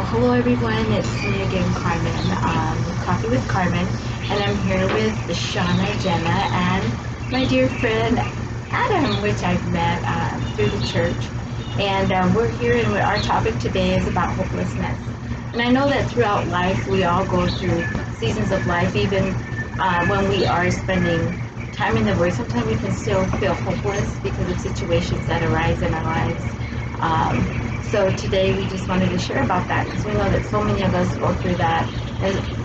Hello everyone, it's me again, Carmen, Coffee with Carmen, and I'm here with Shauna, Jenna, and my dear friend Adam, which I've met through the church. And we're here, and our topic today is about hopelessness. And I know that throughout life, we all go through seasons of life, even when we are spending time in the Word. Sometimes we can still feel hopeless because of situations that arise in our lives. So today we just wanted to share about that because we know that so many of us go through that,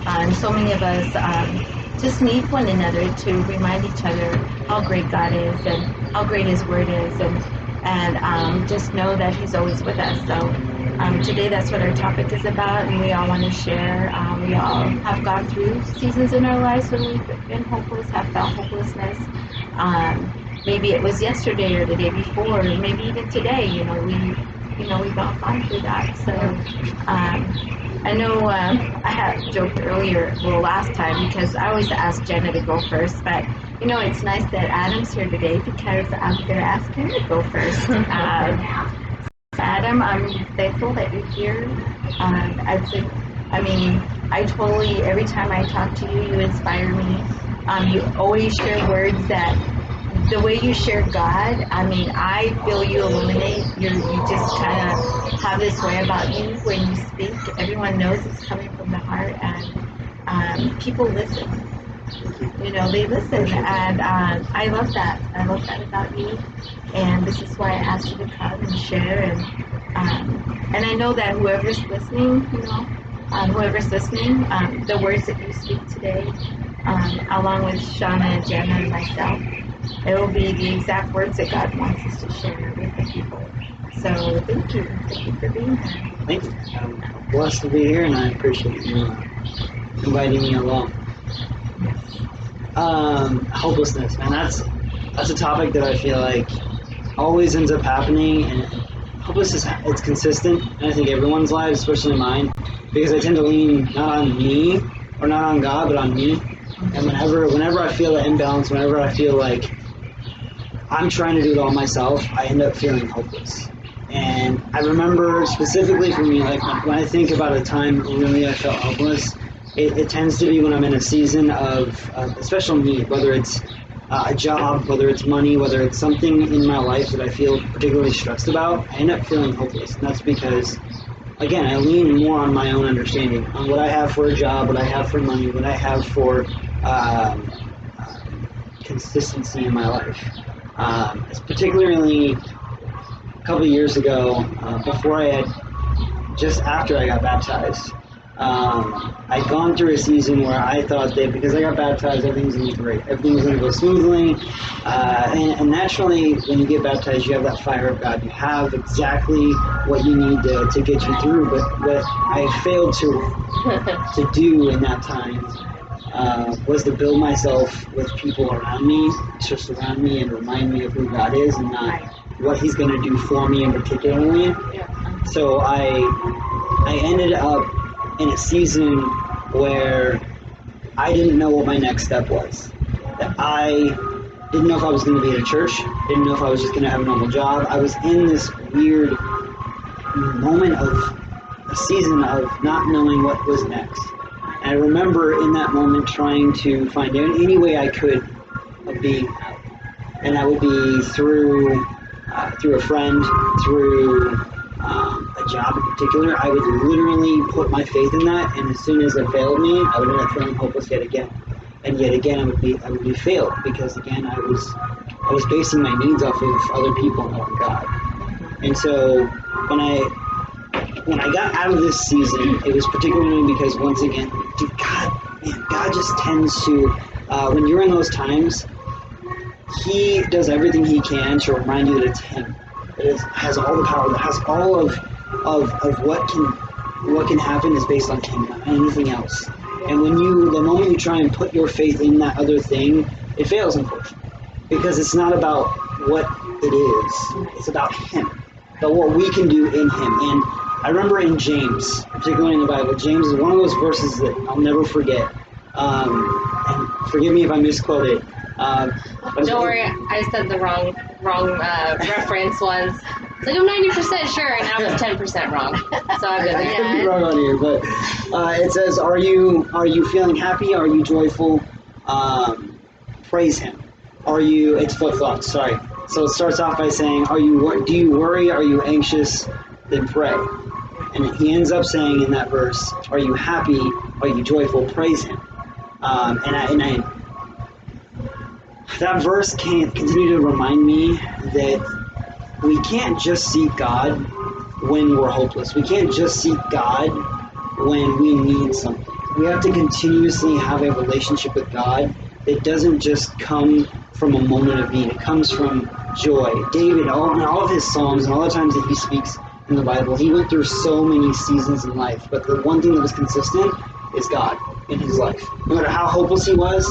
and so many of us just need one another to remind each other how great God is and how great His Word is, and just know that He's always with us. So today that's what our topic is about, and we all want to share. We all have gone through seasons in our lives when we've been hopeless, have felt hopelessness. Maybe it was yesterday or the day before, or maybe even today. We've all gone through that. So I know I had joked earlier, last time, because I always ask Jenna to go first, but it's nice that Adam's here today because I'm going to ask him to go first. Adam, I'm thankful that you're here. I totally, every time I talk to you, you inspire me. You always share words that, the way you share God, I feel you illuminate. You just kind of have this way about you when you speak. Everyone knows it's coming from the heart, and people listen. They listen, and I love that. I love that about you, and this is why I asked you to come and share. And I know that whoever's listening, the words that you speak today, along with Shauna and Jenna and myself, it will be the exact words that God wants us to share with the people. So thank you. Thank you for being here. Thank you. I'm blessed to be here, and I appreciate you inviting me along. Hopelessness, man. That's a topic that I feel like always ends up happening, and hopelessness, it's consistent in I think everyone's lives, especially mine, because I tend to lean not on me or not on God, but on me. And whenever I feel the imbalance, whenever I feel like I'm trying to do it all myself, I end up feeling hopeless. And I remember specifically for me, like when I think about a time really I felt hopeless, it tends to be when I'm in a season of a special need, whether it's a job, whether it's money, whether it's something in my life that I feel particularly stressed about. I end up feeling hopeless. And that's because, again, I lean more on my own understanding, on what I have for a job, what I have for money, what I have for consistency in my life. It's particularly a couple of years ago, just after I got baptized, I'd gone through a season where I thought that because I got baptized, everything's going to be great. Everything's going to go smoothly. And naturally, when you get baptized, you have that fire of God. You have exactly what you need to get you through. But what I failed to do in that time was to build myself with people around me, to surround me and remind me of who God is and not what He's going to do for me in particularly. So I ended up in a season where I didn't know what my next step was. That I didn't know if I was going to be at a church, didn't know if I was just going to have a normal job. I was in this weird moment of a season of not knowing what was next. And I remember in that moment trying to find any way I could of being out. And that would be through a friend, through a job in particular. I would literally put my faith in that, and as soon as it failed me, I would end up feeling hopeless yet again. And yet again, I would be failed because again, I was basing my needs off of other people, not God. And so when I got out of this season, it was particularly because once again, God just tends to, when you're in those times, He does everything He can to remind you that it's Him. That it has all the power, that has all of what can happen is based on Him, not anything else. And the moment you try and put your faith in that other thing, it fails, unfortunately. Because it's not about what it is, it's about Him, about what we can do in Him. And I remember in James, particularly in the Bible, James is one of those verses that I'll never forget. And forgive me if I misquote it. Don't worry, I said the wrong reference once. Like, I'm 90% sure, and I was 10% wrong. So I'm good. I could be wrong on here, but it says, "Are you feeling happy? Are you joyful? Praise Him. Are you?" It's flip flops. Sorry. So it starts off by saying, Do you worry? Are you anxious? Then pray." And he ends up saying in that verse, "Are you happy? Are you joyful? Praise Him." That verse can continue to remind me that we can't just seek God when we're hopeless. We can't just seek God when we need something. We have to continuously have a relationship with God that doesn't just come from a moment of need. It comes from joy. David, in all of his Psalms and all the times that he speaks in the Bible, he went through so many seasons in life. But the one thing that was consistent is God in his life. No matter how hopeless he was,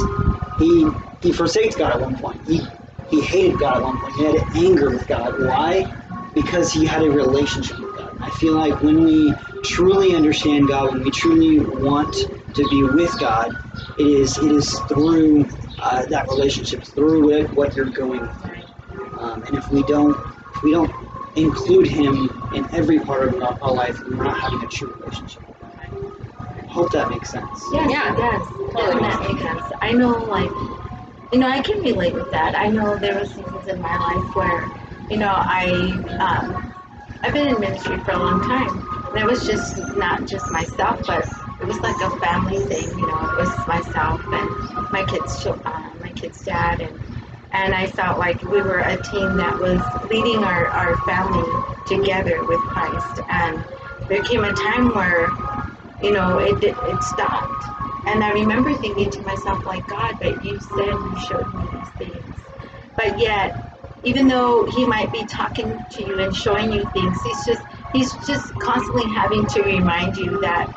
he forsakes God at one point. He hated God at one point. He had anger with God. Why? Because he had a relationship with God. I feel like when we truly understand God, when we truly want to be with God, it is through that relationship, through what you're going through. And if we don't include Him in every part of our life, then we're not having a true relationship with Him. I hope that makes sense. Yes, Yeah. it does. Totally. That makes sense. I know, like, I can relate with that. I know there were seasons in my life where, I've been in ministry for a long time. And it was just not just myself, but it was like a family thing. It was myself and my kid's dad, and I felt like we were a team that was leading our family together with Christ. And there came a time where, it stopped. And I remember thinking to myself, like, God, but you said you showed me these things. But yet, even though He might be talking to you and showing you things, He's just constantly having to remind you that,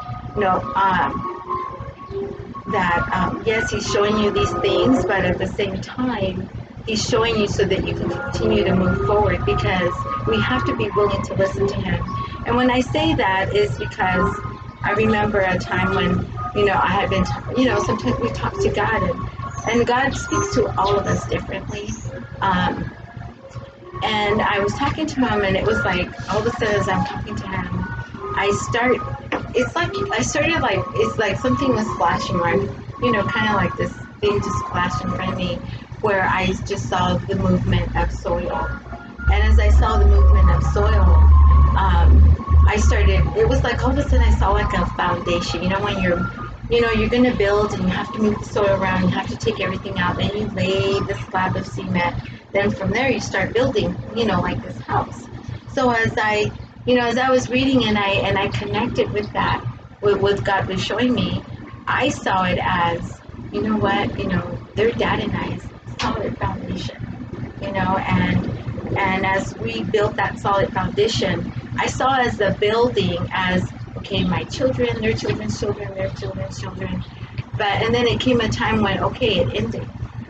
yes, He's showing you these things, but at the same time, He's showing you so that you can continue to move forward, because we have to be willing to listen to Him. And when I say that is because I remember a time when, I had been, sometimes we talk to God, and God speaks to all of us differently. And I was talking to Him, and it was like, all of a sudden, as I'm talking to Him, it's like something was flashing, right? Kind of like this thing just flashed in front of me, where I just saw the movement of soil. And as I saw the movement of soil, it was like all of a sudden I saw like a foundation. When you're going to build and you have to move the soil around, you have to take everything out, then you lay the slab of cement. Then from there you start building, like this house. So as I was reading and I connected with that, with what God was showing me, I saw it as, their dad and I's solid foundation, and as we built that solid foundation, I saw as the building as, okay, my children, their children's children, their children's children. And then it came a time when, okay, it ended.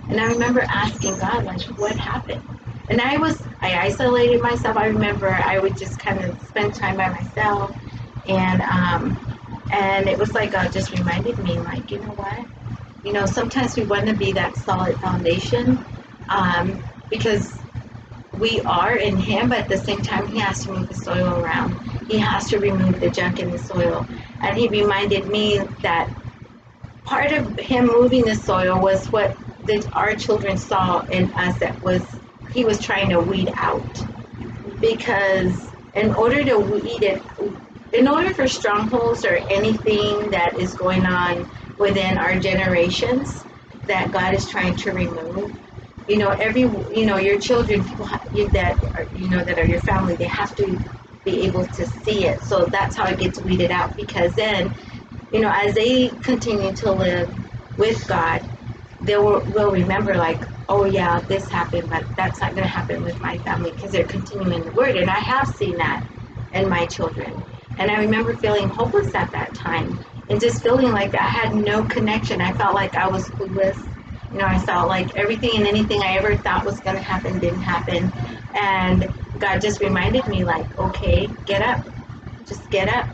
And I remember asking God, like, what happened? And I isolated myself. I remember I would just kind of spend time by myself. And it was like God just reminded me, like, you know what? Sometimes we want to be that solid foundation, because we are in Him, but at the same time, He has to move the soil around. He has to remove the junk in the soil. And He reminded me that part of Him moving the soil was what our children saw in us, He was trying to weed out. Because in order for strongholds or anything that is going on within our generations that God is trying to remove, your children, people that are your family, they have to be able to see it. So that's how it gets weeded out, because then, as they continue to live with God, will remember, like, oh yeah, this happened, but that's not going to happen with my family, because they're continuing the word. And I have seen that in my children. And I remember feeling hopeless at that time, and just feeling like I had no connection. I felt like I was clueless. I felt like everything and anything I ever thought was going to happen didn't happen. And God just reminded me, like, okay, get up. Just get up.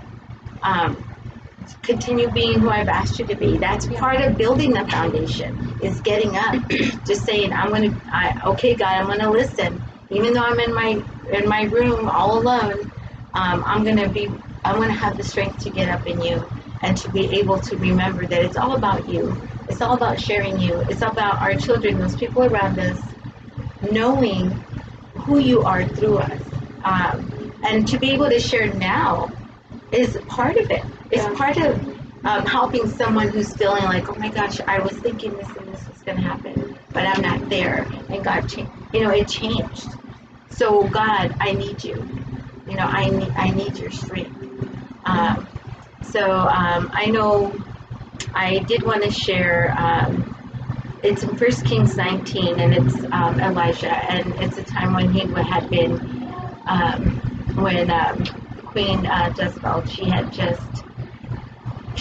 Continue being who I've asked you to be. That's part of building the foundation, is getting up. Just saying, okay, God, I'm going to listen. Even though I'm in my room all alone, I'm gonna have the strength to get up in you and to be able to remember that it's all about you. It's all about sharing you. It's about our children, those people around us, knowing who you are through us. And to be able to share now is part of it. It's part of helping someone who's feeling like, oh my gosh, I was thinking this and this was going to happen, but I'm not there. And God changed. It changed. So God, I need you. I need your strength. I know I did want to share. It's in 1 Kings 19, and it's Elijah, and it's a time when he had been, when Queen Jezebel, she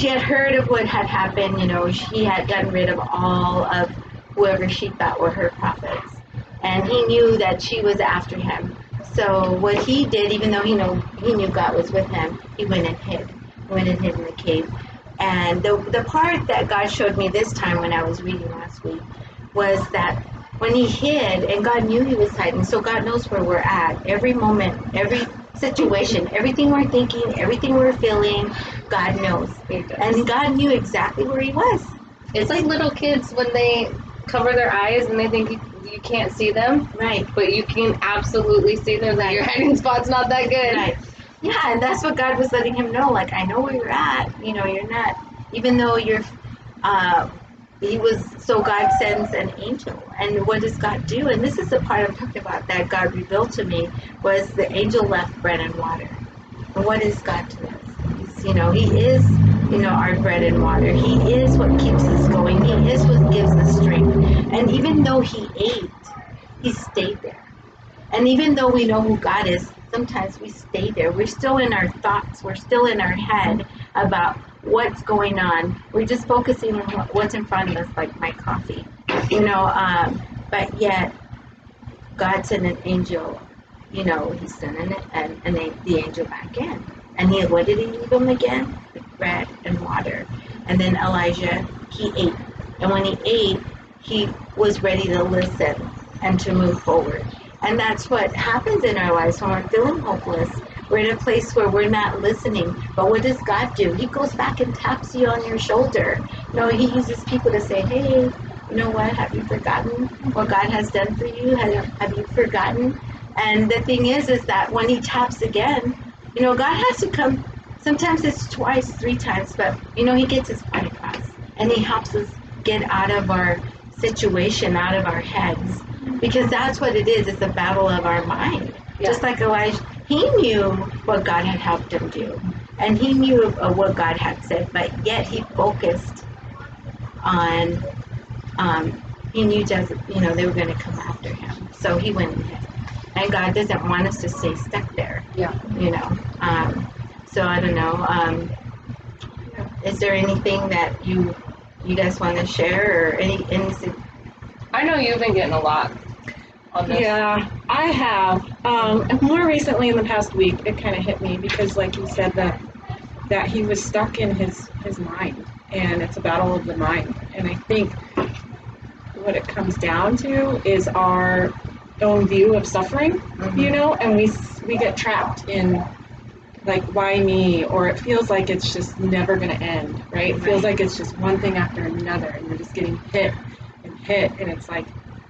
had heard of what had happened. She had gotten rid of all of whoever she thought were her prophets, and he knew that she was after him. So what he did, even though he knew God was with him, he went and hid. He went and hid in the cave. And the part that God showed me this time when I was reading last week was that when he hid, and God knew he was hiding, so God knows where we're at. Every moment, every situation, everything we're thinking, everything we're feeling, God knows. And God knew exactly where he was. It's like little kids when they cover their eyes and they think you can't see them. Right. But you can absolutely see them. Like, your hiding spot's not that good. Right. Yeah, and that's what God was letting him know. Like, I know where you're at. You're not, even though you're, so God sends an angel. And what does God do? And this is the part I'm talking about that God revealed to me, was the angel left bread and water. And what is God to us? He is, our bread and water. He is what keeps us going. He is what gives us strength. And even though he ate, he stayed there. And even though we know who God is, sometimes we stay there. We're still in our thoughts. We're still in our head about what's going on. We're just focusing on what's in front of us, like my coffee. But yet, God sent an angel. He sent the angel back in. And what did he leave him again? Bread and water. And then Elijah, he ate. And when he ate, he was ready to listen and to move forward. And that's what happens in our lives when we're feeling hopeless. We're in a place where we're not listening. But what does God do? He goes back and taps you on your shoulder. He uses people to say, hey, you know what? Have you forgotten what God has done for you? Have you forgotten? And the thing is that when he taps again, God has to come. Sometimes it's twice, 3 times, but, he gets his point across. And he helps us get out of our situation, out of our heads. Because that's what it is. It's a battle of our mind. Yeah. Just like Elijah, he knew what God had helped him do. And he knew what God had said, but yet he focused on, he knew just, they were going to come after him. So he went and hid. And God doesn't want us to stay stuck there. Yeah. So I don't know. Is there anything that you guys want to share, or any? I know you've been getting a lot on this. Yeah, I have. More recently, in the past week, it kind of hit me because, like you said, that he was stuck in his mind, and it's a battle of the mind. And I think what it comes down to is our own view of suffering, Mm-hmm. and we get trapped in, like, why me? Or it feels like it's just never going to end, right? It feels like it's just one thing after another, and you're just getting hit, and it's like,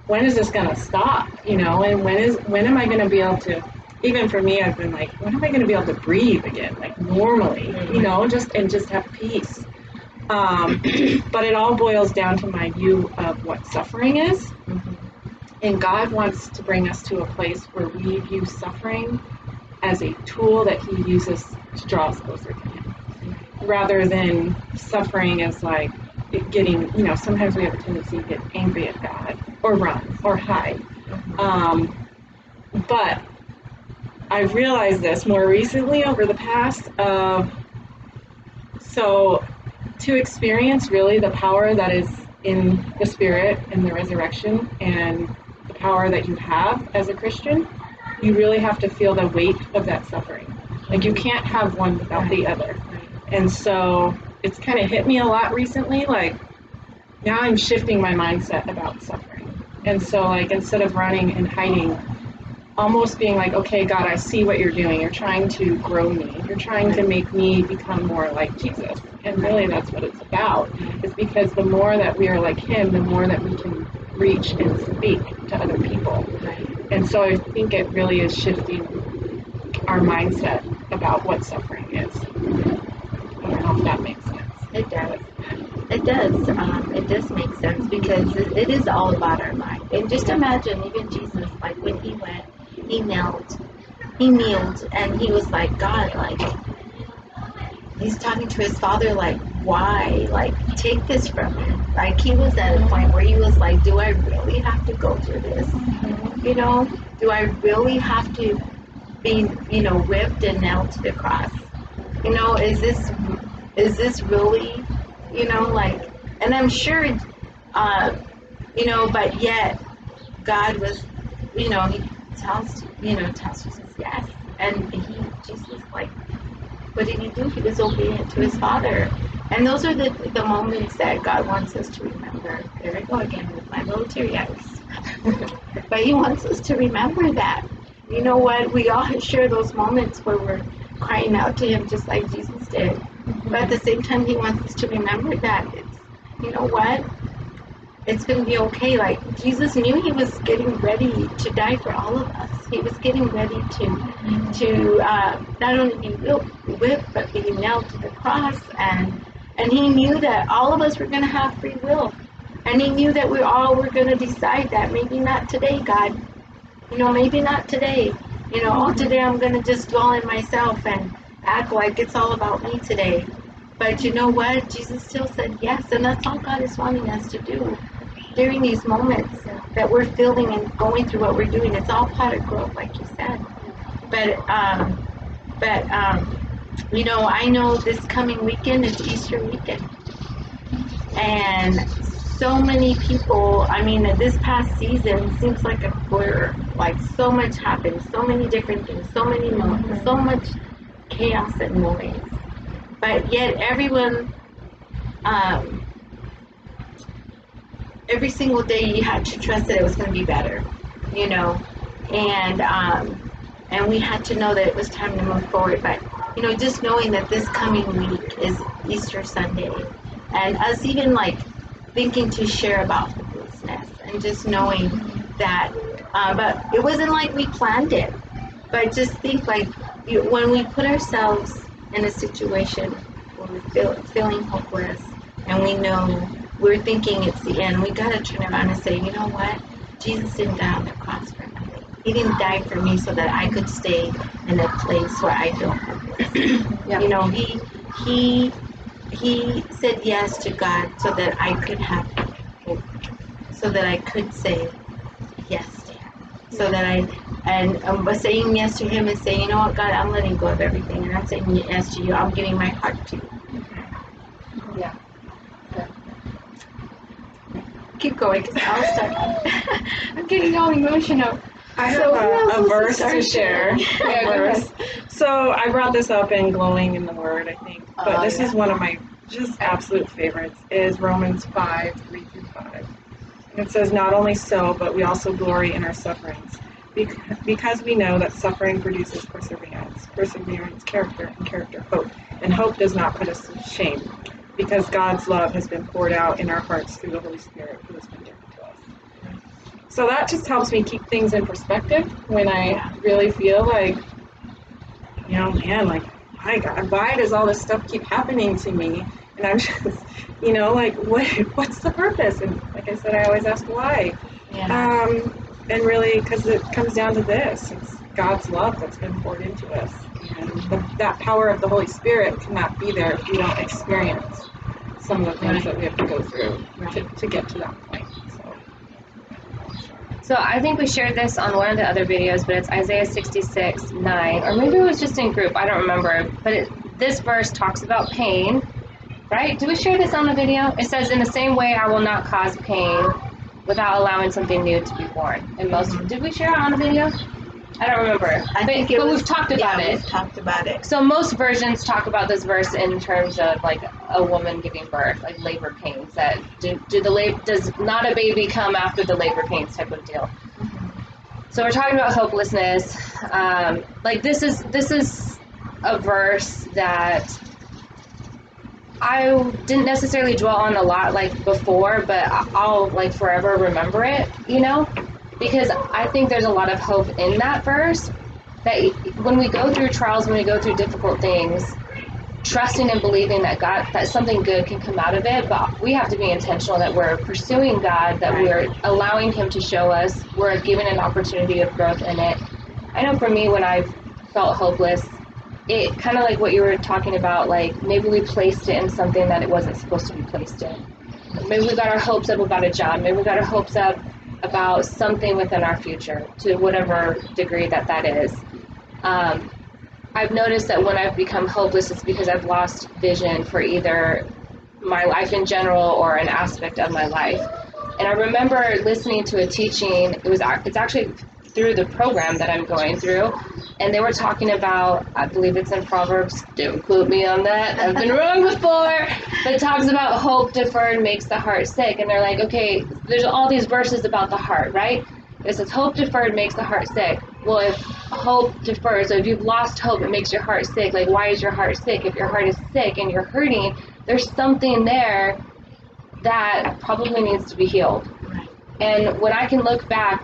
when is this going to stop? And when am I going to be able to, even for me, I've been like, when am I going to be able to breathe again, like normally, just have peace. But it all boils down to my view of what suffering is. Mm-hmm. And God wants to bring us to a place where we view suffering as a tool that he uses to draw us closer to him, rather than suffering as like getting, sometimes we have a tendency to get angry at God or run or hide. But I realized this more recently over the past, so to experience really the power that is in the Spirit and the resurrection and the power that you have as a Christian, you really have to feel the weight of that suffering. Like, you can't have one without the other. And so it's kind of hit me a lot recently. Like, now I'm shifting my mindset about suffering. And so, like, instead of running and hiding, almost being like, okay, God, I see what you're doing. You're trying to grow me. You're trying to make me become more like Jesus. And really that's what it's about. It's because the more that we are like him, the more that we can reach and speak to other people. And so I think it really is shifting our mindset about what suffering is. I don't know if that makes sense. It does. It does. It does make sense because it is all about our mind. And just imagine, even Jesus, like when he went, he kneeled, and he was like, God, like, he's talking to his father, like, why? Like, take this from me. Like, he was at a point where he was like, do I really have to go through this? You know, do I really have to be, you know, whipped and nailed to the cross? You know, is this really, you know, like, and I'm sure, you know, but yet God was, you know, he tells Jesus yes. And Jesus, like, what did he do? He was obedient to his father. And those are the moments that God wants us to remember. There I go again with my little teary eyes. But he wants us to remember that. You know what? We all share those moments where we're crying out to him just like Jesus did. But at the same time, he wants us to remember that it's, you know what? It's going to be okay. Like, Jesus knew he was getting ready to die for all of us. He was getting ready to not only be whipped, but be nailed to the cross. And he knew that all of us were going to have free will. And he knew that we all were going to decide that maybe not today, God. You know, maybe not today. You know, oh, today I'm going to just dwell in myself and act like it's all about me today. But you know what? Jesus still said yes, and that's all God is wanting us to do during these moments that we're feeling and going through what we're doing. It's all part of growth, like you said. But you know, I know this coming weekend is Easter weekend, and so many people, I mean, this past season seems like a blur. Like, so much happened, so many different things, so many moments, so much chaos and noise. But yet everyone, every single day you had to trust that it was going to be better, you know, and we had to know that it was time to move forward. But, you know, just knowing that this coming week is Easter Sunday, and us even like thinking to share about hopelessness, and just knowing that, but it wasn't like we planned it, but just think like when we put ourselves in a situation where we're feeling hopeless, and we know we're thinking it's the end, we got to turn around and say, you know what? Jesus didn't die on the cross for nothing. He didn't die for me so that I could stay in a place where I feel hopeless. Yeah. You know, he said yes to God so that I could have hope, so that I could say yes to him, so that by saying yes to him and saying, you know what, God, I'm letting go of everything, and I'm saying yes to you. I'm giving my heart to you. Yeah. Keep going, because I'll start. I'm getting all emotional. I have So, a verse to share. Yeah, go ahead. So I brought this up in Glowing in the Word, I think. But this is one of my just absolute favorites, is Romans 5:3-5. And it says, not only so, but we also glory in our sufferings, because we know that suffering produces perseverance, character, and character, hope. And hope does not put us to shame, because God's love has been poured out in our hearts through the Holy Spirit who has been given to us. So that just helps me keep things in perspective when I really feel like, you know, man, like, my God, why does all this stuff keep happening to me? And I'm just, you know, like, what's the purpose? And like I said, I always ask why. Yeah. And really, because it comes down to this, it's God's love that's been poured into us. And that power of the Holy Spirit cannot be there if we don't experience some of the things that we have to go through to get to that point. So I think we shared this on one of the other videos, but it's Isaiah 66:9, or maybe it was just in group, I don't remember. But this verse talks about pain, right? Did we share this on the video? It says, in the same way, I will not cause pain without allowing something new to be born. And did we share it on the video? I don't remember. But we've talked about it. We've talked about it. So most versions talk about this verse in terms of like a woman giving birth, like labor pains. That does not a baby come after the labor pains type of deal. So we're talking about hopelessness. Like this is a verse that I didn't necessarily dwell on a lot like before, but I'll like forever remember it, you know, because I think there's a lot of hope in that verse, that when we go through trials, when we go through difficult things, trusting and believing that God, that something good can come out of it, but we have to be intentional that we're pursuing God, that we're allowing Him to show us, we're given an opportunity of growth in it. I know for me, when I've felt hopeless, it kind of like what you were talking about, like maybe we placed it in something that it wasn't supposed to be placed in. Maybe we got our hopes up about a job, maybe we got our hopes up about something within our future, to whatever degree that is. I've noticed that when I've become hopeless, it's because I've lost vision for either my life in general or an aspect of my life. And I remember listening to a teaching, it's actually through the program that I'm going through, and they were talking about, I believe it's in Proverbs, don't quote me on that, I've been wrong before, but it talks about hope deferred makes the heart sick. And they're like, okay, there's all these verses about the heart, right? It says hope deferred makes the heart sick. Well, if hope defers, so if you've lost hope, it makes your heart sick. Like, why is your heart sick? If your heart is sick and you're hurting, there's something there that probably needs to be healed. And when I can look back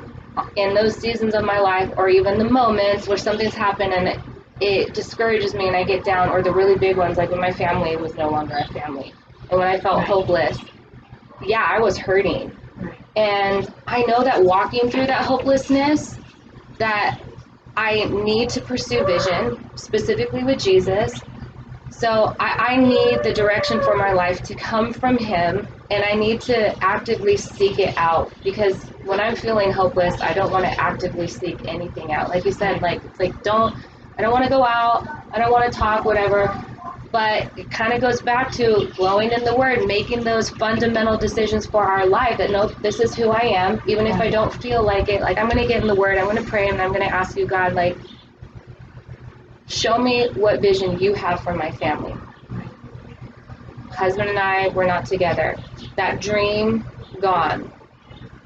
in those seasons of my life, or even the moments where something's happened and it discourages me and I get down, or the really big ones, like when my family was no longer a family, and when I felt hopeless, yeah, I was hurting. And I know that walking through that hopelessness, that I need to pursue vision, specifically with Jesus. So I need the direction for my life to come from Him, and I need to actively seek it out, because when I'm feeling hopeless, I don't want to actively seek anything out. Like you said, I don't want to go out, I don't want to talk, whatever. But it kind of goes back to growing in the Word, making those fundamental decisions for our life, that no, this is who I am, even if I don't feel like it. Like, I'm going to get in the Word, I'm going to pray, and I'm going to ask you, God, like, show me what vision you have for my family. Husband and I were not together. That dream, gone.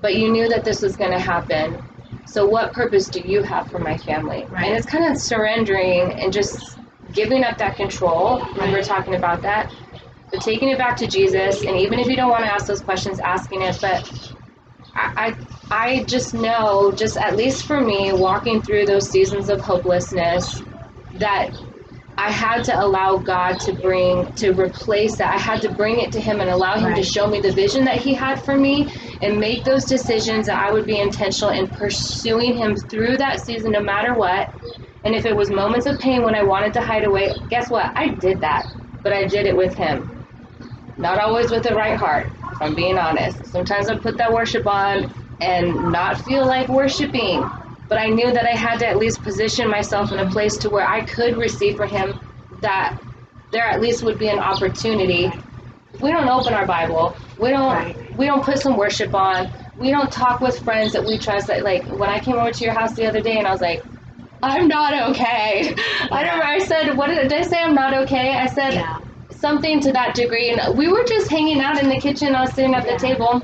But you knew that this was going to happen. So what purpose do you have for my family? And it's kind of surrendering and just giving up that control. We were talking about that. But taking it back to Jesus, and even if you don't want to ask those questions, asking it. But I just know, just at least for me, walking through those seasons of hopelessness, that I had to allow God to replace that. I had to bring it to Him and allow Him to show me the vision that He had for me, and make those decisions that I would be intentional in pursuing Him through that season, no matter what. And if it was moments of pain when I wanted to hide away, guess what? I did that, but I did it with Him. Not always with the right heart, if I'm being honest. Sometimes I put that worship on and not feel like worshiping. But I knew that I had to at least position myself in a place to where I could receive from Him, that there at least would be an opportunity. We don't open our Bible. We don't put some worship on. We don't talk with friends that we trust. That, like, when I came over to your house the other day and I was like, I'm not okay. I remember I said, what did I say? I'm not okay. I said something to that degree. And we were just hanging out in the kitchen. I was sitting at the table,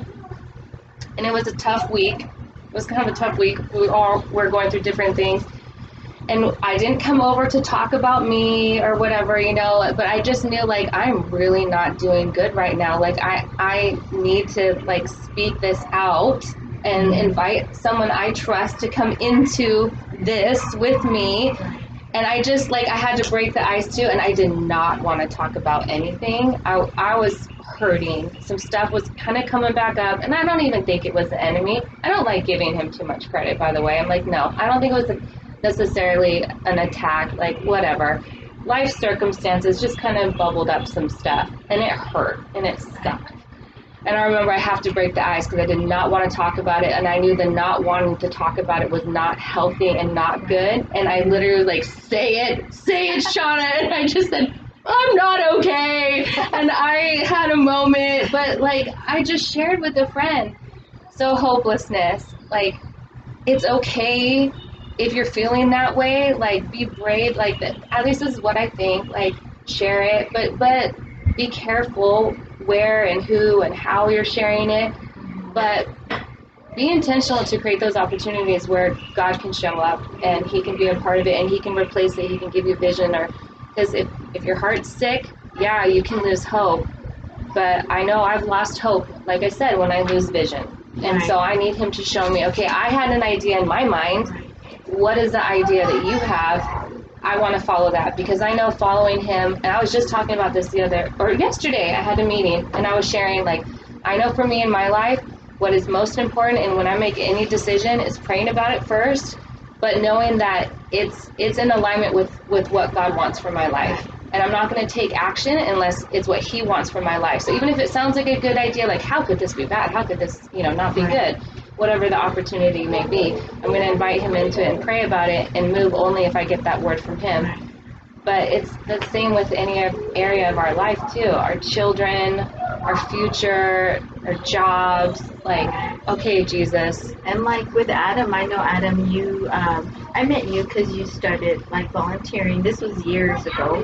and it was a tough week. It was kind of a tough week. We all were going through different things. And I didn't come over to talk about me or whatever, you know, but I just knew, like, I'm really not doing good right now. Like, I need to, like, speak this out and invite someone I trust to come into this with me. And I just, like, I had to break the ice too, and I did not want to talk about anything. I was hurting. Some stuff was kind of coming back up, and I don't even think it was the enemy. I don't like giving him too much credit, by the way. I'm like, no, I don't think it was necessarily an attack, like, whatever. Life circumstances just kind of bubbled up some stuff, and it hurt, and it sucked. And I remember I have to break the ice because I did not want to talk about it, and I knew the not wanting to talk about it was not healthy and not good. And I literally was like, say it, Shauna. And I just said, I'm not okay. And I had a moment, but, like, I just shared with a friend. So hopelessness, like, it's okay if you're feeling that way. Like, be brave. Like, at least this is what I think. Like, share it, but be careful where and who and how you're sharing it. But be intentional to create those opportunities where God can show up and he can be a part of it and he can replace it. He can give you vision, or because if your heart's sick, yeah, you can lose hope. But I know I've lost hope, like I said, when I lose vision. And so I need him to show me, okay, I had an idea in my mind. What is the idea that you have? I want to follow that because I know following him, and I was just talking about this yesterday, I had a meeting and I was sharing, like, I know for me in my life, what is most important and when I make any decision is praying about it first, but knowing that it's in alignment with what God wants for my life. And I'm not going to take action unless it's what he wants for my life. So even if it sounds like a good idea, like how could this be bad? How could this, not be good? Whatever the opportunity may be, I'm going to invite him into it and pray about it and move only if I get that word from him. But it's the same with any area of our life too. Our children, our future, our jobs. Like, okay, Jesus. And like with Adam, I know Adam, you, I met you because you started like volunteering. This was years ago,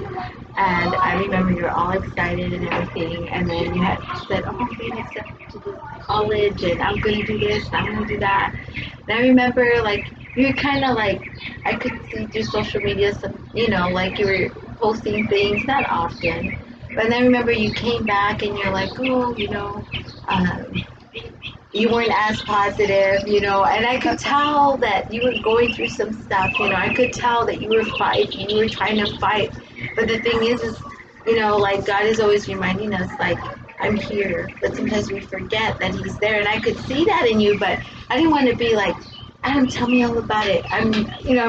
and I remember you were all excited and everything. And then you had said, "Oh, I'm being accepted to this college, and I'm going to do this, and I'm going to do that." And I remember like you were kind of like, I could see through social media, some, like you were posting things, not often. But then I remember you came back and you're like, "Oh, you weren't as positive, and I could tell that you were going through some stuff, I could tell that you were fighting, you were trying to fight. But the thing is, like God is always reminding us, like, I'm here. But sometimes we forget that he's there. And I could see that in you, but I didn't want to be like, Adam, tell me all about it. I'm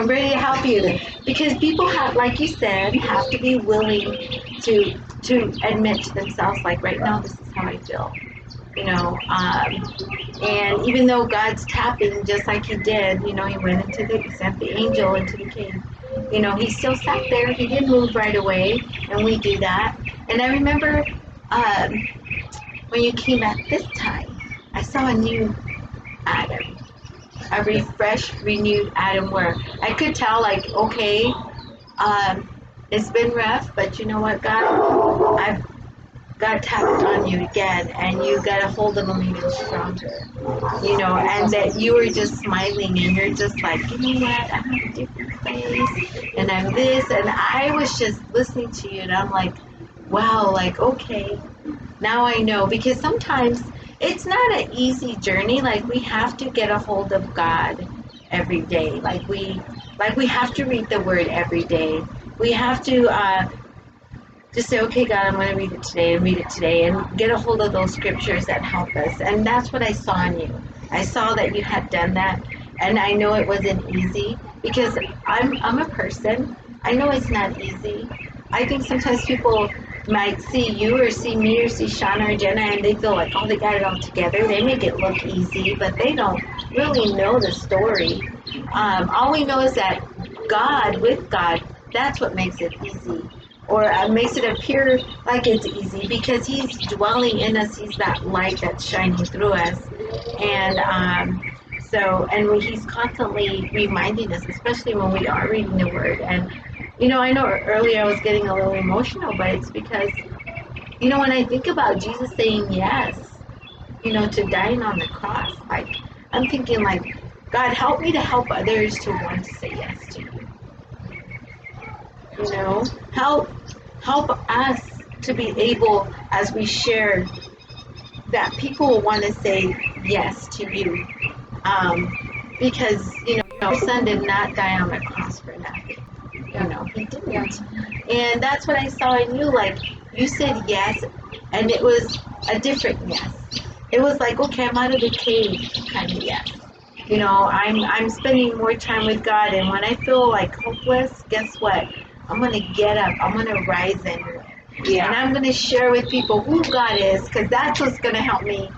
ready to help you. Because people have, like you said, have to be willing to admit to themselves, like, right now, this is how I feel. And even though God's tapping just like he did, he sent the angel into the cave. He still sat there. He didn't move right away, and we do that. And I remember when you came back this time, I saw a new Adam, a refreshed, renewed Adam, where I could tell, like, okay, it's been rough, but you know what, God, God tapped on you again, and you got a hold of him even stronger, and that you were just smiling, and you're just like, you know what, I'm in a different place, and I'm this, and I was just listening to you, and I'm like, wow, like, okay, now I know, because sometimes it's not an easy journey. Like, we have to get a hold of God every day. Like we have to read the Word every day. We have to just say, okay, God, I'm going to read it today, and get a hold of those scriptures that help us. And that's what I saw in you. I saw that you had done that, and I know it wasn't easy, because I'm a person. I know it's not easy. I think sometimes people might see you or see me or see Shauna or Jenna, and they feel like, oh, they got it all together. They make it look easy, but they don't really know the story. All we know is that with God, that's what makes it easy, or makes it appear like it's easy, because he's dwelling in us. He's that light that's shining through us. And he's constantly reminding us, especially when we are reading the Word. And I know earlier I was getting a little emotional, but it's because when I think about Jesus saying yes, to dying on the cross, like, I'm thinking, like, God, help me to help others to want to say yes to you. Help us to be able, as we share, that people will want to say yes to you, because your son did not die on the cross for nothing. He didn't. And that's what I saw in you. Like, you said yes, and it was a different yes. It was like, okay, I'm out of the cave kind of yes. I'm spending more time with God, and when I feel like hopeless, guess what? I'm going to get up. I'm going to rise anyway. Yeah. And I'm going to share with people who God is, because that's what's going to help me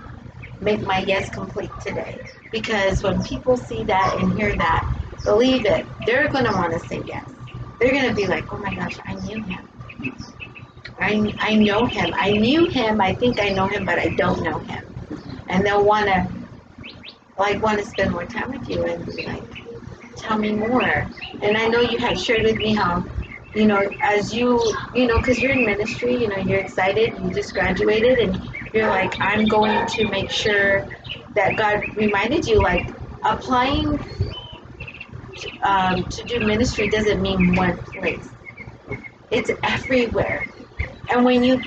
make my yes complete today. Because when people see that and hear that, believe it, they're going to want to say yes. They're going to be like, oh my gosh, I knew him. I know him. I knew him. I think I know him, but I don't know him. And they'll want to spend more time with you and be like, tell me more. And I know you had shared with me how, as because you're in ministry, you're excited, you just graduated, and you're like, I'm going to make sure that God reminded you, like applying to do ministry doesn't mean one place. It's everywhere. And when you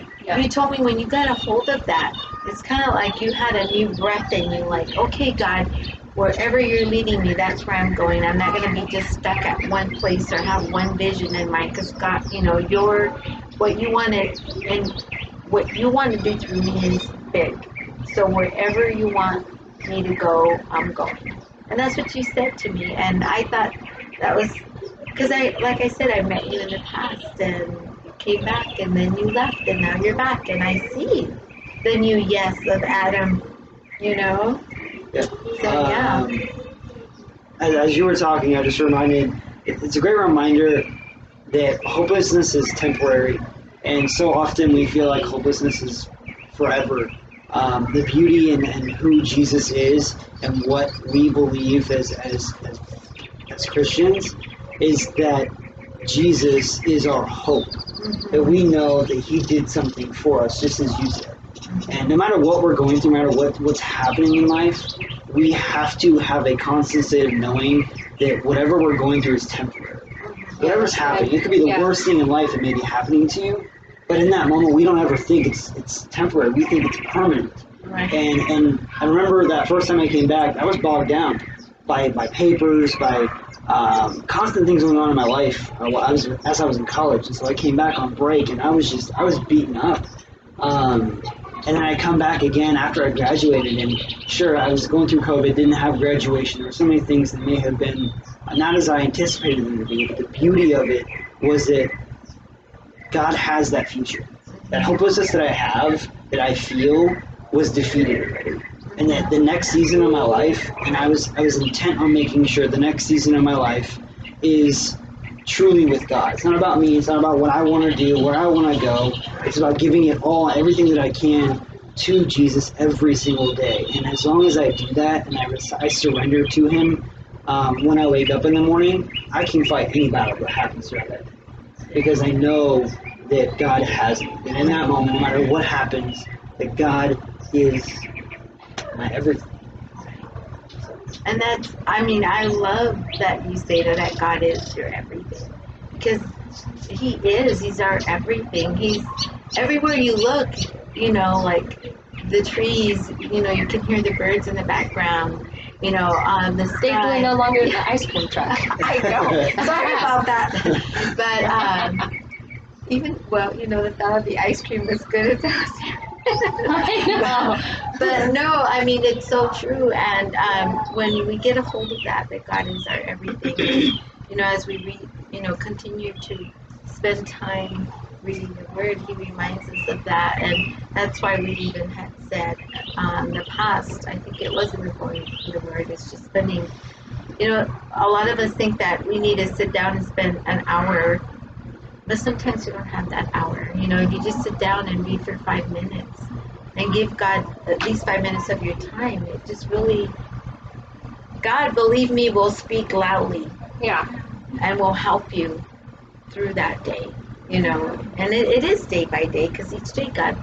told me when you got a hold of that, it's kind of like you had a new breath in you, like, okay, God, wherever you're leading me, that's where I'm going. I'm not going to be just stuck at one place or have one vision in mind, because God, you know, what you wanted and what you want to do through me is big. So wherever you want me to go, I'm going. And that's what you said to me. And I thought that was, because like I said, I met you in the past and you came back and then you left and now you're back and I see the new yes of Adam, you know? Yeah. So yeah. As you were talking, I just reminded, it's a great reminder that hopelessness is temporary. And so often we feel like hopelessness is forever. The beauty in who Jesus is and what we believe as Christians is that Jesus is our hope. That we know that he did something for us, just as you said. And no matter what we're going through, no matter what's happening in life, we have to have a constant state of knowing that whatever we're going through is temporary. Whatever's happening, it could be the worst thing in life that may be happening to you, but in that moment, we don't ever think it's temporary. We think it's permanent. Right. And I remember that first time I came back, I was bogged down by papers, by constant things going on in my life as I was in college. And so I came back on break, and I was beaten up. And then I come back again after I graduated, and sure, I was going through COVID, didn't have graduation. There were so many things that may have been not as I anticipated them to be, but the beauty of it was that God has that future. That hopelessness that I have, that I feel, was defeated already. And that the next season of my life, and I was intent on making sure the next season of my life is truly with God. It's not about me. It's not about what I want to do, where I want to go. It's about giving it all, everything that I can to Jesus every single day. And as long as I do that and I surrender to him, when I wake up in the morning, I can fight any battle that happens throughout that day. Because I know that God has me. And in that moment, no matter what happens, that God is my everything. And that's, I mean, I love that you say that God is your everything. Because he is, he's our everything. He's everywhere you look, you know, like the trees, you know, you can hear the birds in the background, you know, the sky. Thankfully, no longer in the ice cream truck. I know. Sorry about that. But even, well, you know, the thought of the ice cream was good as I was here. I know. But no, I mean, it's so true. And when we get a hold of that God is our everything, you know, as we read, you know, continue to spend time reading the Word, he reminds us of that. And that's why we even had said in the past, I think it wasn't going to the Word, it's just spending, you know, a lot of us think that we need to sit down and spend an hour, but sometimes you don't have that hour. You know, you just sit down and read for 5 minutes and give God at least 5 minutes of your time. It just really, God, believe me, will speak loudly. Yeah. And will help you through that day, you know. And it is day by day, because each day God,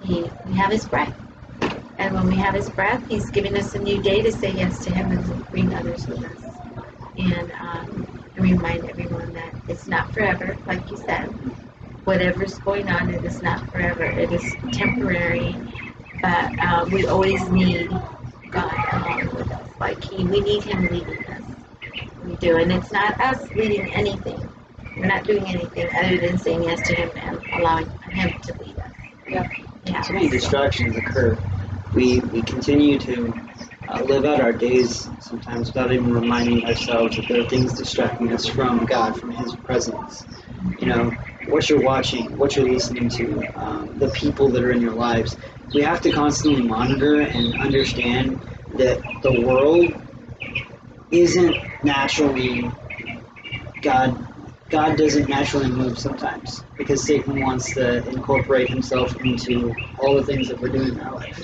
we have his breath. And when we have his breath, he's giving us a new day to say yes to him and bring others with us. And remind everyone that it's not forever, like you said. Whatever's going on, it is not forever. It is temporary. But we always need God along with us. Like we need him leading us. We do. And it's not us leading anything. We're not doing anything other than saying yes to him and allowing him to lead us. Yeah. So many distractions occur. We continue to live out our days sometimes without even reminding ourselves that there are things distracting us from God, from his presence. You know, what you're watching, what you're listening to, the people that are in your lives. We have to constantly monitor and understand that the world isn't naturally God. God doesn't naturally move sometimes because Satan wants to incorporate himself into all the things that we're doing in our life.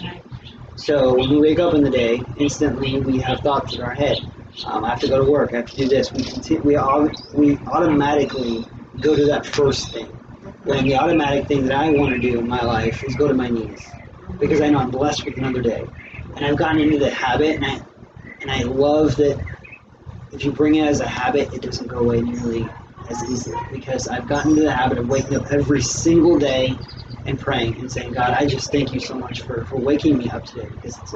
So when we wake up in the day, instantly we have thoughts in our head. I have to go to work. I have to do this. We automatically go to that first thing. When the automatic thing that I want to do in my life is go to my knees because I know I'm blessed with another day. and I've gotten into the habit, and I love that if you bring it as a habit, it doesn't go away nearly as easily, because I've gotten into the habit of waking up every single day and praying and saying, God, I just thank you so much for waking me up today, because it's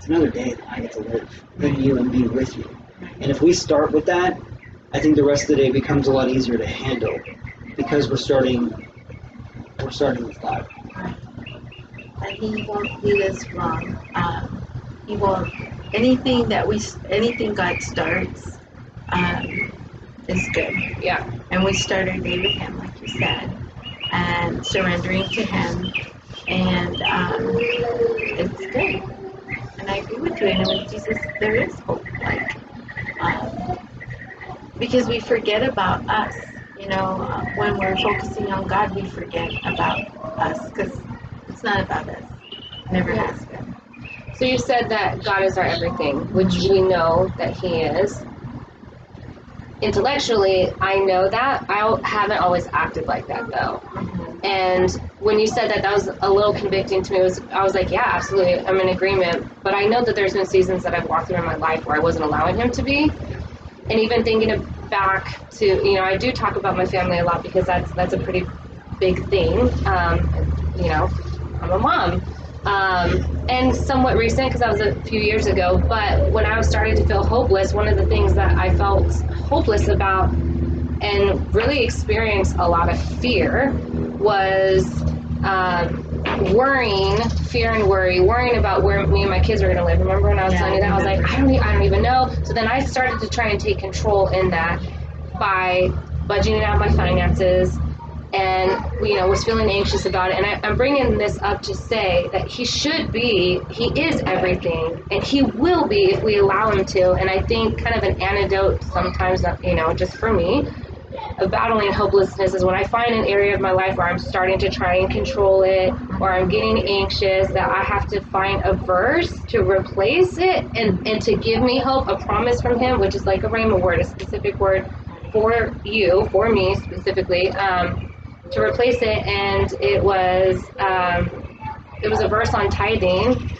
another day that I get to live in you and be with you. And if we start with that, I think the rest of the day becomes a lot easier to handle, because we're starting with God. And He won't lead us wrong. He won't. Anything God starts is good. Yeah. And we start our day with Him, like you said, and surrendering to Him, and it's good. And I agree with you. And with Jesus, there is hope. Like, because we forget about us. When we're focusing on God, we forget about us, because it's not about us. It never has been. So you said that God is our everything, which we know that He is. Intellectually, I know that. I haven't always acted like that, though. Mm-hmm. And when you said that, that was a little convicting to me. I was like, yeah, absolutely, I'm in agreement. But I know that there's been seasons that I've walked through in my life where I wasn't allowing Him to be. And even thinking back to, I do talk about my family a lot, because that's a pretty big thing. I'm a mom. And somewhat recent, because that was a few years ago, but when I was starting to feel hopeless, one of the things that I felt hopeless about and really experienced a lot of fear was worrying about where me and my kids are going to live. Remember when I was telling you that? I was like, I don't even know. So then I started to try and take control in that by budgeting out my finances, and was feeling anxious about it. And I'm bringing this up to say that He is everything, and He will be if we allow Him to. And I think kind of an antidote sometimes, just for me, of battling hopelessness is when I find an area of my life where I'm starting to try and control it, or I'm getting anxious, that I have to find a verse to replace it and to give me hope, a promise from Him, which is like a rhema word, a specific word for me specifically, to replace it. And it was a verse on tithing.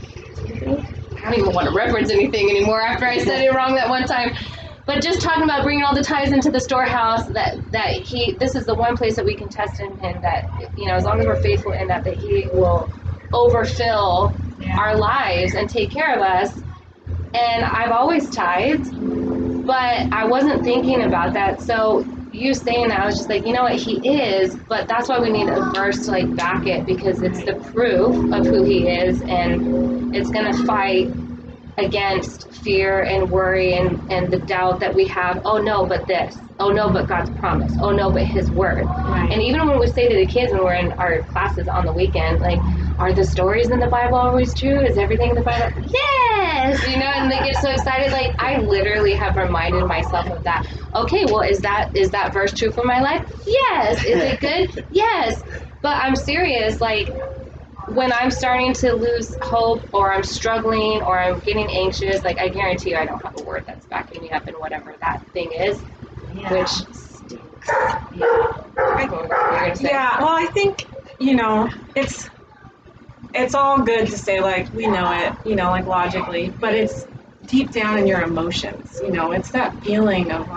I don't even want to reference anything anymore after I said it wrong that one time. But just talking about bringing all the tithes into the storehouse, this is the one place that we can test in Him, that, as long as we're faithful in that He will overfill our lives and take care of us. And I've always tithed, but I wasn't thinking about that. So you saying that, I was just like, you know what, He is, but that's why we need a verse to back it, because it's the proof of who He is, and it's going to fight against fear and worry and the doubt that we have. Oh no, but this. Oh no, but God's promise. Oh no, but His word. Right. And even when we say to the kids when we're in our classes on the weekend, are the stories in the Bible always true? Is everything in the Bible? Yes! And they get so excited. I literally have reminded myself of that. Okay, well, is that verse true for my life? Yes. Is it good? Yes. But I'm serious, when I'm starting to lose hope, or I'm struggling, or I'm getting anxious, I guarantee you I don't have a word that's backing me up in whatever that thing is, which stinks. Yeah. Well, I think, it's all good to say, we know it, logically, but it's deep down in your emotions, it's that feeling of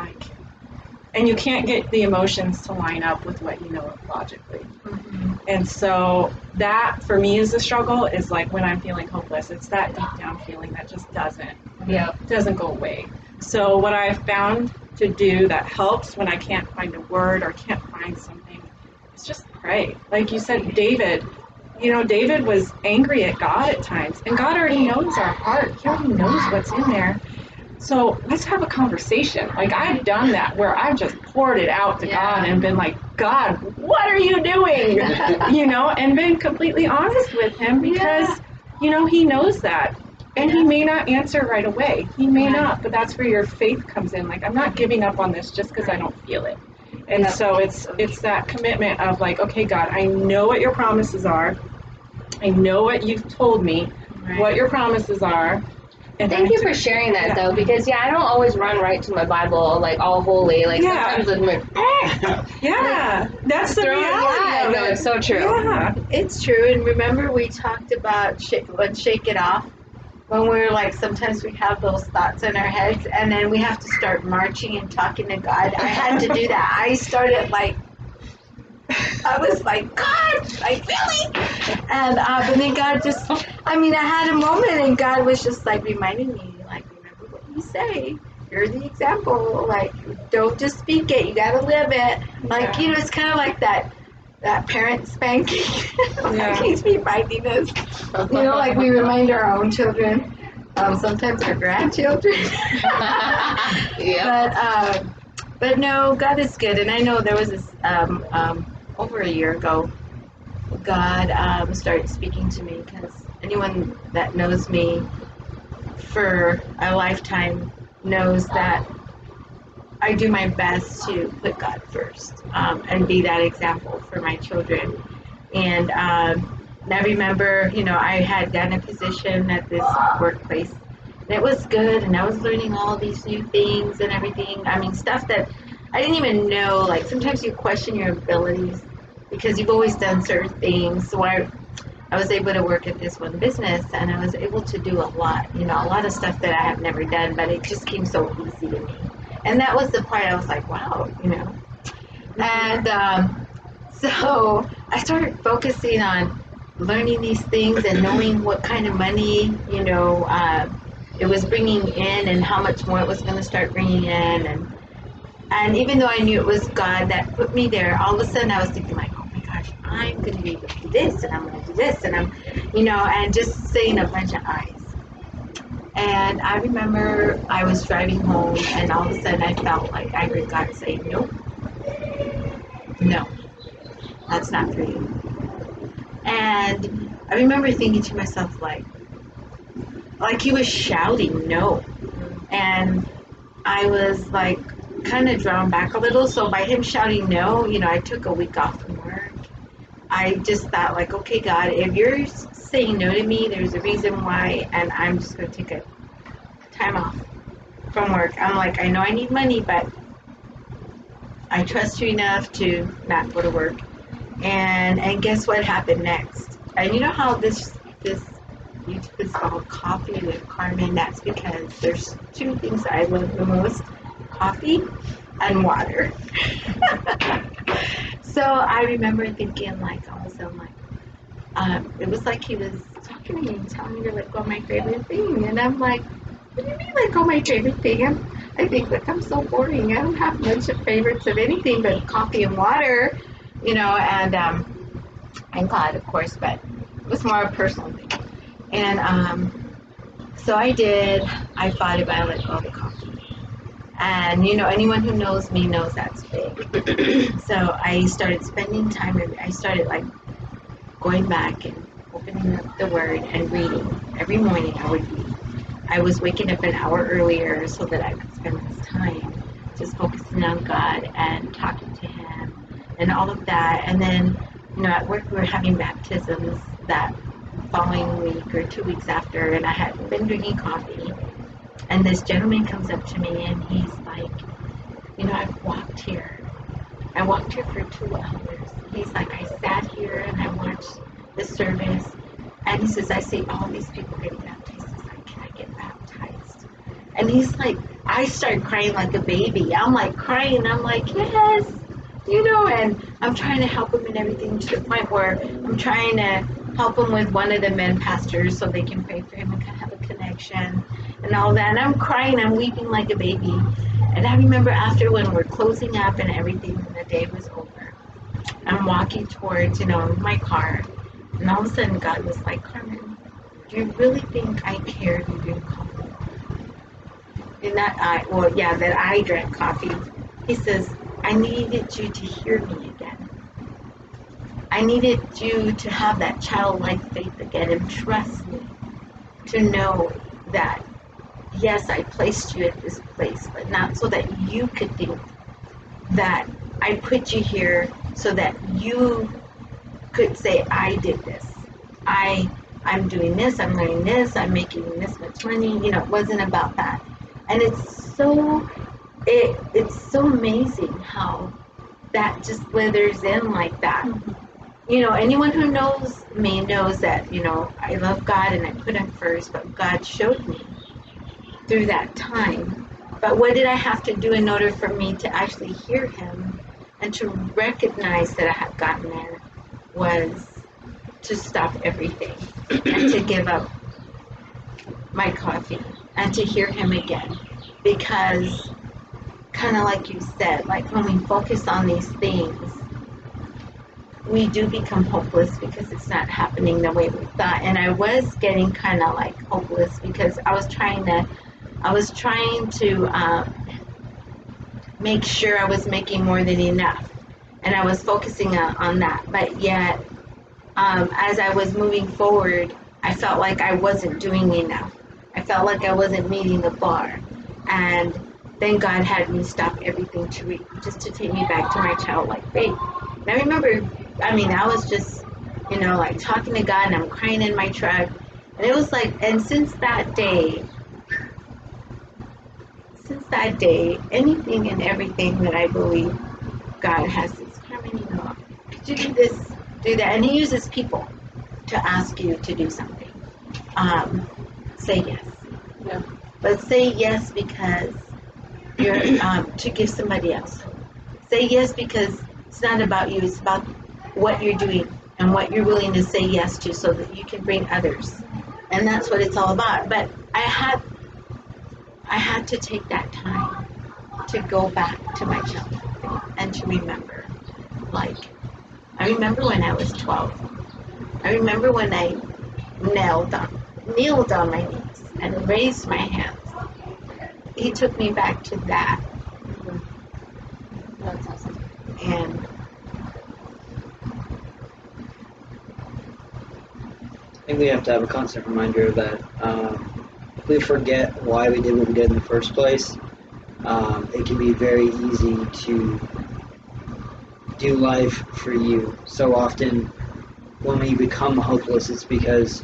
and you can't get the emotions to line up with what you know logically. Mm-hmm. And so that, for me, is the struggle, is when I'm feeling hopeless, it's that deep down feeling that just doesn't go away. So what I've found to do that helps when I can't find a word or can't find something is just pray. Like you said, David was angry at God at times, and God already knows our heart. He already knows what's in there. So let's have a conversation. I've done that, where I've just poured it out to God and been like, God, what are you doing? And been completely honest with Him, because, He knows that. And He may not answer right away. He may not, but that's where your faith comes in. I'm not giving up on this just because I don't feel it. And so it's that commitment of okay, God, I know what your promises are. I know what you've told me, what your promises are. And thank you for sharing that, though, because, I don't always run right to my Bible, all holy. Sometimes I'm that's the reality. No, it's so true. Yeah. It's true. And remember, we talked about shake it off. when we're like, sometimes we have those thoughts in our heads, and then we have to start marching and talking to God. I had to do that. I started like, I was like, God, like, really? And but then God just, I mean, I had a moment, and God was just like reminding me, like, remember what you say. You're the example. Like, don't just speak it. You gotta live it. Like, you know, it's kind of like that parent spanking. Yeah. Keeps reminding us. You know, like we remind our own children. Sometimes our grandchildren. Yeah. But no, God is good. And I know there was this over a year ago, God started speaking to me, because anyone that knows me for a lifetime knows that I do my best to put God first, and be that example for my children. And I remember, you know, I had gotten a position at this workplace, and it was good, and I was learning all these new things and everything. I mean, stuff that I didn't even know. Like, sometimes you question your abilities because you've always done certain things. So I was able to work at this one business, and I was able to do a lot, you know, a lot of stuff that I have never done, but it just came so easy to me. And that was the part I was like, wow, you know. And so I started focusing on learning these things and knowing what kind of money, you know, it was bringing in, and how much more it was going to start bringing in. And even though I knew it was God that put me there, all of a sudden I was thinking like, oh my gosh, I'm going to be able to do this, and I'm going to do this, and I'm, you know, and just saying a bunch of I's. And I remember I was driving home, and all of a sudden I felt like I heard God say, nope, no, that's not for you. And I remember thinking to myself, like he was shouting no. And I was like kind of drawn back a little. So by him shouting no, you know, I took a week off from work. I just thought like, okay, God, if you're saying no to me, there's a reason why, and I'm just going to take a time off from work. I'm like, I know I need money, but I trust you enough to not go to work. And guess what happened next? And you know how this YouTube is called Coffee with Carmen? That's because there's two things I love the most: coffee and water. So I remember thinking, like, all of a sudden, like, it was like he was talking to me and telling me to let go of my favorite thing. And I'm like, what do you mean let go of my favorite thing? I think, look, I'm so boring. I don't have much of favorites of anything but coffee and water, you know, and God, of course, but it was more a personal thing. And so I did. I thought about let go of the coffee. And, you know, anyone who knows me knows that's big. So I started spending time, and I started, like, going back and opening up the Word and reading. Every morning I would read. I was waking up an hour earlier so that I could spend this time just focusing on God and talking to Him and all of that. And then, you know, at work we were having baptisms that following week or 2 weeks after, and I hadn't been drinking coffee. And this gentleman comes up to me, and he's like, you know, I've walked here. I walked here for 2 hours. He's like, I sat here and I watched the service. And he says, I see all these people getting baptized. He's like, can I get baptized? And he's like, I started crying like a baby. I'm like crying. I'm like, yes, you know, and I'm trying to help him and everything, to the point where I'm trying to help him with one of the men pastors so they can pray for him and kind of have a connection and all that. And I'm crying. I'm weeping like a baby. And I remember after, when we're closing up and everything, and the day was over, I'm walking towards, you know, my car. And all of a sudden, God was like, Carmen, do you really think I cared you drink coffee? And that I drank coffee. He says, I needed you to hear me again. I needed you to have that childlike faith again and trust me, to know that, yes, I placed you at this place, but not so that you could think that I put you here so that you could say, I did this. I'm doing this, I'm learning this, I'm making this much money. You know, it wasn't about that. And it's so amazing how that just slithers in like that. anyone who knows me knows that, I love God and I put him first, but God showed me through that time. But what did I have to do in order for me to actually hear him and to recognize that I had gotten there was to stop everything and to give up my coffee and to hear him again. Because kind of like you said, like when we focus on these things, we do become hopeless because it's not happening the way we thought. And I was getting kind of like hopeless because I was trying to make sure I was making more than enough, and I was focusing on that. But yet, as I was moving forward, I felt like I wasn't doing enough. I felt like I wasn't meeting the bar, and then God had me stop everything just to take me back to my childlike faith. And I remember, I was just, like talking to God, and I'm crying in my truck, and it was like, and since that day, anything and everything that I believe God has this, Carmen, could you do this, do that? And he uses people to ask you to do something. Say yes. Yeah. But say yes because you're to give somebody else hope. Say yes because it's not about you, it's about what you're doing and what you're willing to say yes to so that you can bring others. And that's what it's all about. But I had to take that time to go back to my childhood faith and to remember. Like, I remember when I was 12. I remember when I kneeled on my knees and raised my hands. He took me back to that. That's awesome. And I think we have to have a constant reminder of that. If we forget why we did what we did in the first place, it can be very easy to do life for you. So often, when we become hopeless, it's because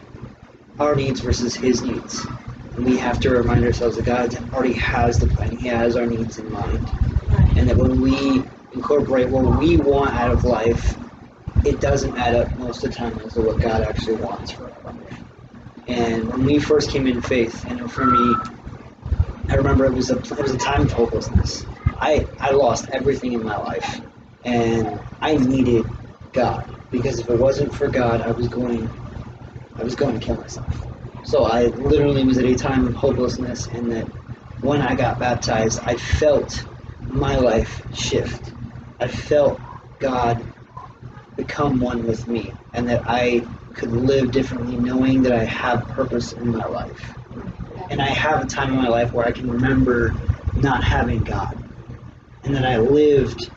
our needs versus his needs. And we have to remind ourselves that God already has the plan. He has our needs in mind. And that when we incorporate what we want out of life, it doesn't add up most of the time as to what God actually wants for our life. And when we first came in faith, for me, I remember it was a time of hopelessness. I lost everything in my life, and I needed God, because if it wasn't for God, I was going to kill myself. So I literally was at a time of hopelessness, and that when I got baptized, I felt my life shift. I felt God become one with me, and that I could live differently, knowing that I have purpose in my life. And I have a time in my life where I can remember not having God, and that I lived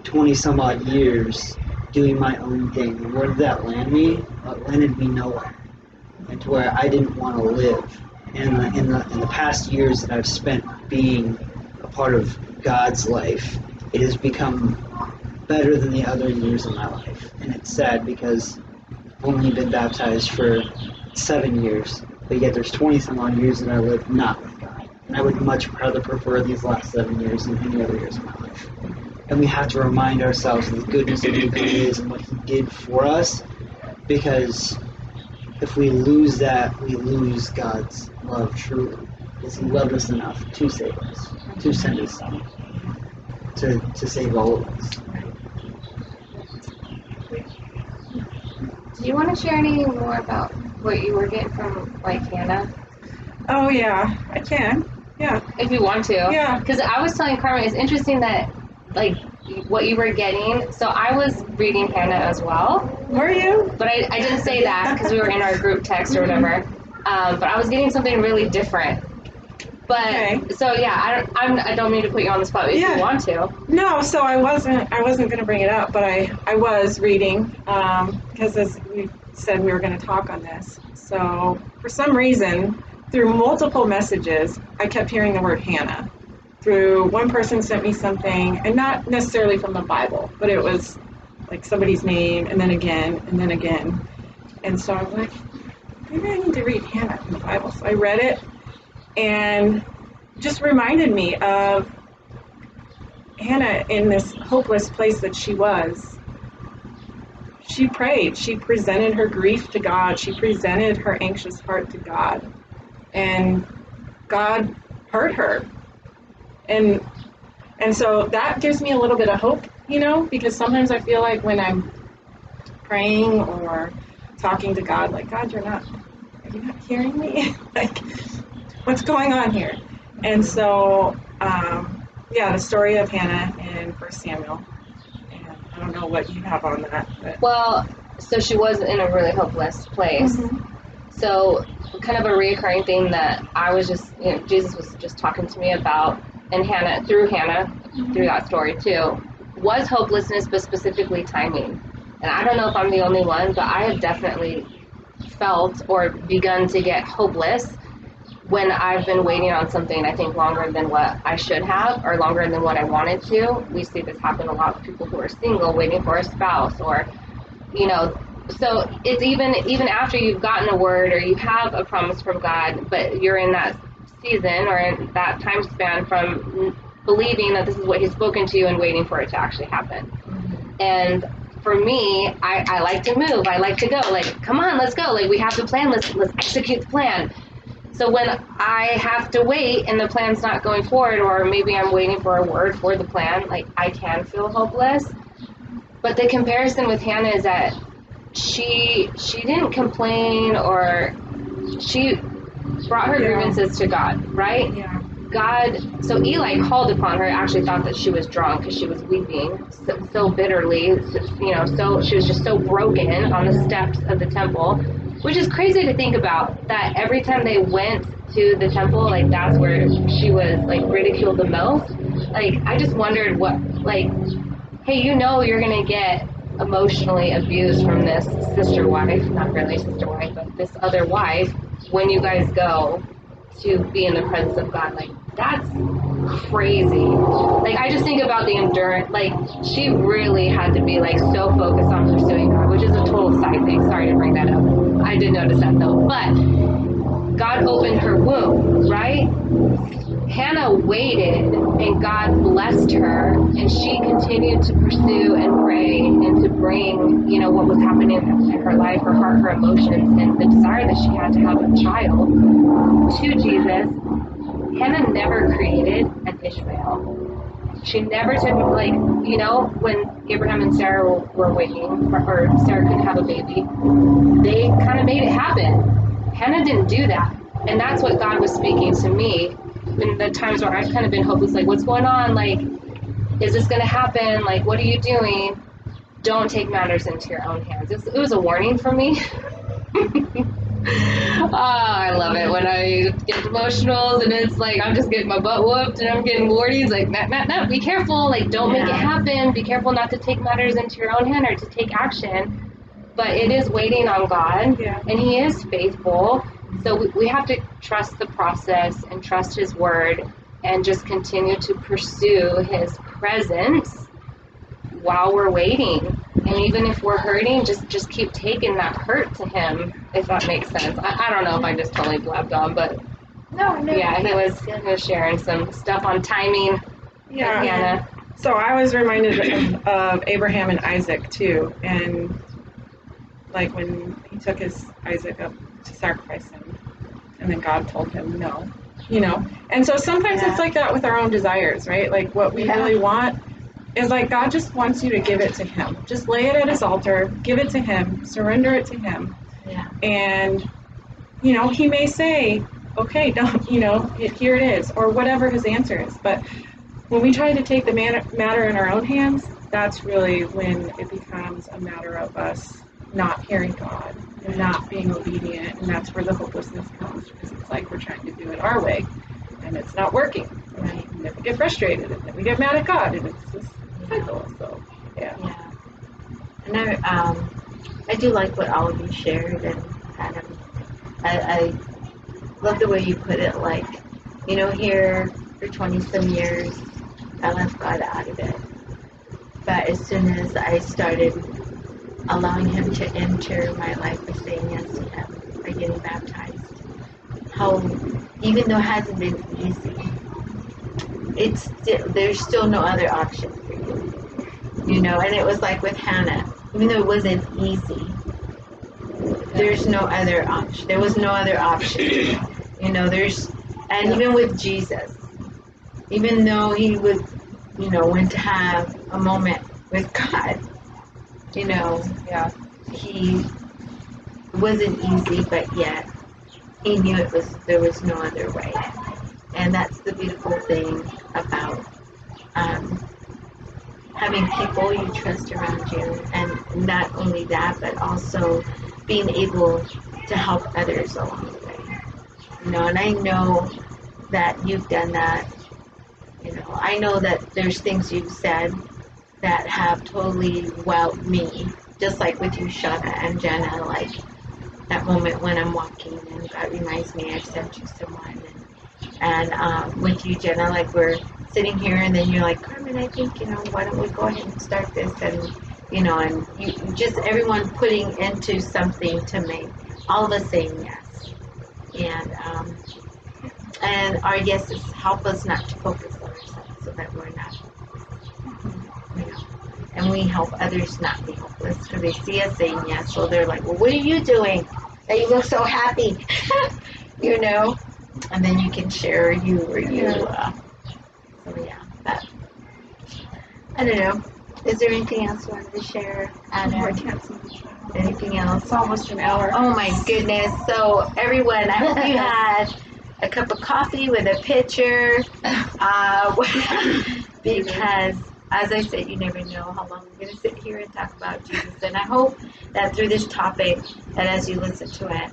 20 some odd years doing my own thing. And where did that land me? It landed me nowhere, and to where I didn't want to live. And in the past years that I've spent being a part of God's life, it has become better than the other years of my life. And it's sad because I've only been baptized for 7 years, but yet there's 20 some odd years that I lived not with God. And I would much rather prefer these last 7 years than any other years of my life. And we have to remind ourselves of the goodness of who God is and what he did for us, because if we lose that, we lose God's love truly. Because he loved us enough to save us, to send his son, to save all of us. Do you want to share any more about what you were getting from, like, Hannah? Oh, yeah, I can. Yeah. If you want to. Yeah. Because I was telling Carmen, it's interesting that, like, what you were getting. So I was reading Hannah as well. Were you? But I didn't say that because we were in our group text or whatever. But I was getting something really different. But, Okay. so yeah, I don't mean to put you on the spot if you want to. No, so I wasn't going to bring it up, but I was reading, because as we said, we were going to talk on this. So for some reason, through multiple messages, I kept hearing the word Hannah. Through one person sent me something, and not necessarily from the Bible, but it was like somebody's name, and then again, and then again. And so I was like, maybe I need to read Hannah in the Bible. So I read it, and just reminded me of Hannah in this hopeless place that she was. she prayed. She presented her grief to God. She presented her anxious heart to God. And God heard her. And so that gives me a little bit of hope, because sometimes I feel like when I'm praying or talking to God, like, God, are you not hearing me? Like, what's going on here? And so, the story of Hannah in 1 Samuel. And I don't know what you have on that. But. Well, so she was in a really hopeless place. Mm-hmm. So kind of a reoccurring theme that I was just, Jesus was just talking to me about, and Hannah, through that story too, was hopelessness, but specifically timing. And I don't know if I'm the only one, but I have definitely felt or begun to get hopeless when I've been waiting on something, I think, longer than what I should have, or longer than what I wanted to. We see this happen a lot with people who are single, waiting for a spouse, or, so it's even after you've gotten a word or you have a promise from God, but you're in that season or in that time span from believing that this is what He's spoken to you and waiting for it to actually happen. And for me, I like to move. I like to go. Like, come on, let's go. Like, we have the plan. Let's execute the plan. So when I have to wait and the plan's not going forward, or maybe I'm waiting for a word for the plan, like, I can feel hopeless. But the comparison with Hannah is that she didn't complain, or she brought her grievances to God, right? Yeah. God, so Eli called upon her, actually thought that she was drunk because she was weeping so bitterly, so she was just so broken on the steps of the temple, which is crazy to think about, that every time they went to the temple, like, that's where she was, like, ridiculed the most. Like, I just wondered what, like, hey, you're going to get emotionally abused from this sister wife, not really sister wife, but this other wife, when you guys go to be in the presence of God. Like, that's crazy. Like, I just think about the endurance. Like, she really had to be, like, so focused on pursuing God, which is a total side thing. Sorry to bring that up. I did notice that, though. But God opened her womb, right? Hannah waited, and God blessed her, and she continued to pursue and pray and to bring, what was happening in her life, her heart, her emotions, and the desire that she had to have a child to Jesus. Hannah never created an Ishmael. She never took, like, when Abraham and Sarah were waiting, or Sarah couldn't have a baby, they kind of made it happen. Hannah didn't do that. And that's what God was speaking to me in the times where I've kind of been hopeless, like, what's going on? Like, is this going to happen? Like, what are you doing? Don't take matters into your own hands. It was a warning for me. I love it when I get emotional and it's like I'm just getting my butt whooped and I'm getting warnings like, no, be careful. Like, don't make it happen. Be careful not to take matters into your own hand or to take action. But it is waiting on God, and He is faithful. So we have to trust the process and trust His word and just continue to pursue His presence while we're waiting. And even if we're hurting, just keep taking that hurt to Him, if that makes sense. I don't know if I just totally blabbed on, but No. yeah, he was sharing some stuff on timing with Hannah. So I was reminded of Abraham and Isaac too, and like when he took his Isaac up to sacrifice him, and then God told him no, And so sometimes it's like that with our own desires, right? Like what we really want is like God just wants you to give it to Him. Just lay it at His altar, give it to Him, surrender it to Him. Yeah. And, He may say, okay, don't, here it is, or whatever His answer is. But when we try to take the matter in our own hands, that's really when it becomes a matter of us not hearing God and not being obedient, and that's where the hopelessness comes, because it's like we're trying to do it our way, and it's not working, and then we get frustrated, and then we get mad at God, and it's this cycle. So Yeah. And I do like what all of you shared, and kind of I love the way you put it. Like, here for 20 some years, I left God out of it, but as soon as I started allowing Him to enter my life by saying yes to Him, by getting baptized, how, even though it hasn't been easy, there's still no other option for you. And it was like with Hannah, even though it wasn't easy, there's no other option. There was no other option. And even with Jesus, even though he would, went to have a moment with God, Yeah. he wasn't easy, but yet he knew there was no other way. And that's the beautiful thing about having people you trust around you, and not only that, but also being able to help others along the way. And I know that you've done that. I know that there's things you've said that have totally wowed me, just like with you, Shauna and Jenna, like that moment when I'm walking and God reminds me I've sent you someone. And with you, Jenna, like we're sitting here and then you're like, Carmen, I think, why don't we go ahead and start this? And, and you just everyone putting into something to make all of us saying yes. And our yeses help us not to focus on ourselves so that we're not hopeless. And we help others not be hopeless because they see us saying yes. So they're like, well, what are you doing? That you look so happy, And then you can share you. So yeah, that. I don't know. Is there anything else you wanted to share? Anything else? It's almost an hour. Oh my goodness. So everyone, I hope you had a cup of coffee with a pitcher. Because as I said, you never know how long we're going to sit here and talk about Jesus. And I hope that through this topic, that as you listen to it,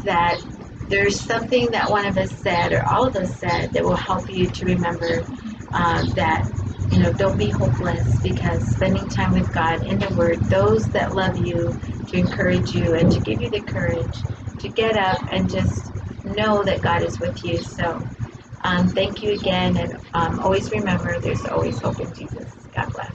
that there's something that one of us said or all of us said that will help you to remember that, don't be hopeless, because spending time with God in the Word, those that love you, to encourage you and to give you the courage to get up and just know that God is with you. So thank you again, and always remember there's always hope in Jesus. God bless.